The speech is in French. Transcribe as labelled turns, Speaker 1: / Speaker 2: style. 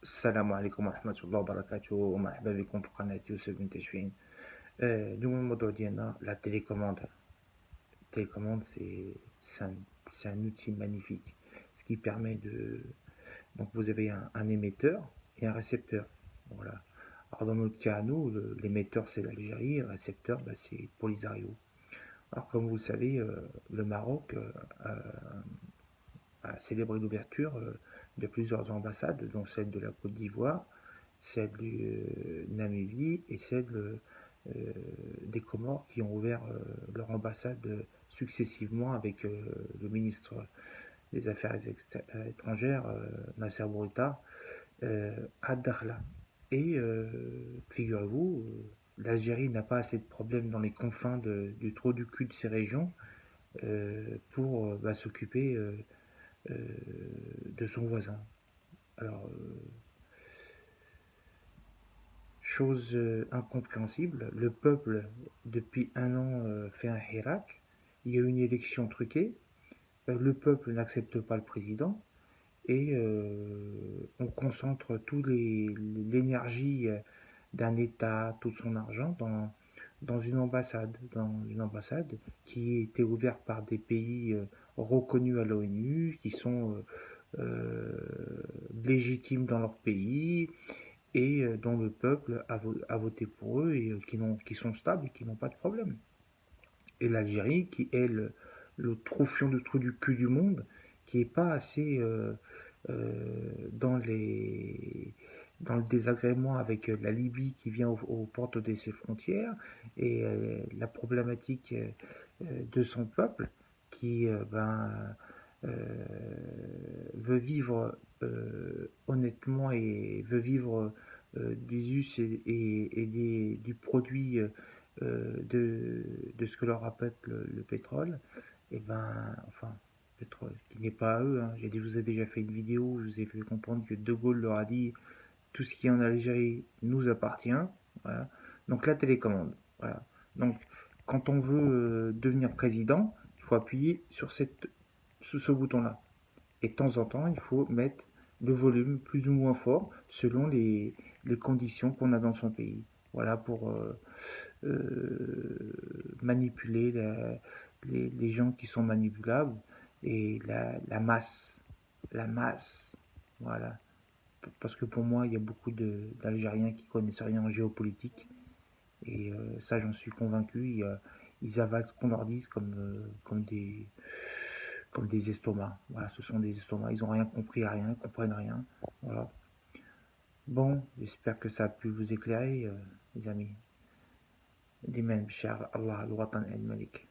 Speaker 1: السلام عليكم ورحمة الله وبركاته ومرحبا بكم في قناة يوسف بن تشفين. اليوم الموضوع ديالنا لا télécommande. La télécommande, c'est un outil magnifique, ce qui permet de... Donc vous avez un émetteur et un récepteur. Voilà. Alors dans notre cas, nous, l'émetteur c'est l'Algérie, le récepteur c'est Polisario. Alors comme vous le savez, le Maroc a célébré l'ouverture de plusieurs ambassades, dont celle de la Côte d'Ivoire, celle du Namibie et celle des Comores qui ont ouvert leur ambassade successivement avec le ministre des Affaires étrangères, Nasser Bourita, à Dakhla. Et figurez-vous, l'Algérie n'a pas assez de problèmes dans les confins du trou du cul de ces régions pour s'occuper euh, de son voisin. Alors, chose incompréhensible, le peuple, depuis un an, fait un hirak. Il y a une élection truquée. Le peuple n'accepte pas le président. Et on concentre toute l'énergie d'un État, tout son argent dans une ambassade qui était ouverte par des pays reconnus à l'ONU, qui sont légitimes dans leur pays et dont le peuple a voté pour eux et qui sont stables et qui n'ont pas de problème. Et l'Algérie, qui est le troufion de trou du cul du monde, qui n'est pas assez dans dans le désagrément avec la Libye qui vient aux portes de ses frontières et la problématique de son peuple qui euh, veut vivre honnêtement et veut vivre des us du produit de ce que leur apporte le pétrole, et enfin, pétrole qui n'est pas à eux. Hein. Je vous ai déjà fait une vidéo où je vous ai fait comprendre que De Gaulle leur a dit tout ce qui est en Algérie nous appartient. Voilà. Donc la télécommande. Voilà. Donc quand on veut devenir président, il faut appuyer sur ce bouton-là. Et de temps en temps, il faut mettre le volume plus ou moins fort selon les conditions qu'on a dans son pays. Voilà pour manipuler les gens qui sont manipulables et la masse. La masse. Voilà. Parce que pour moi, il y a beaucoup d'Algériens qui connaissent rien en géopolitique. Et ça, j'en suis convaincu. Ils avalent ce qu'on leur dit comme des estomacs. Voilà, ce sont des estomacs. Ils n'ont rien compris à rien, ils comprennent rien. Voilà. Bon, j'espère que ça a pu vous éclairer, les amis. ديما بشعر الله الوطن الملك.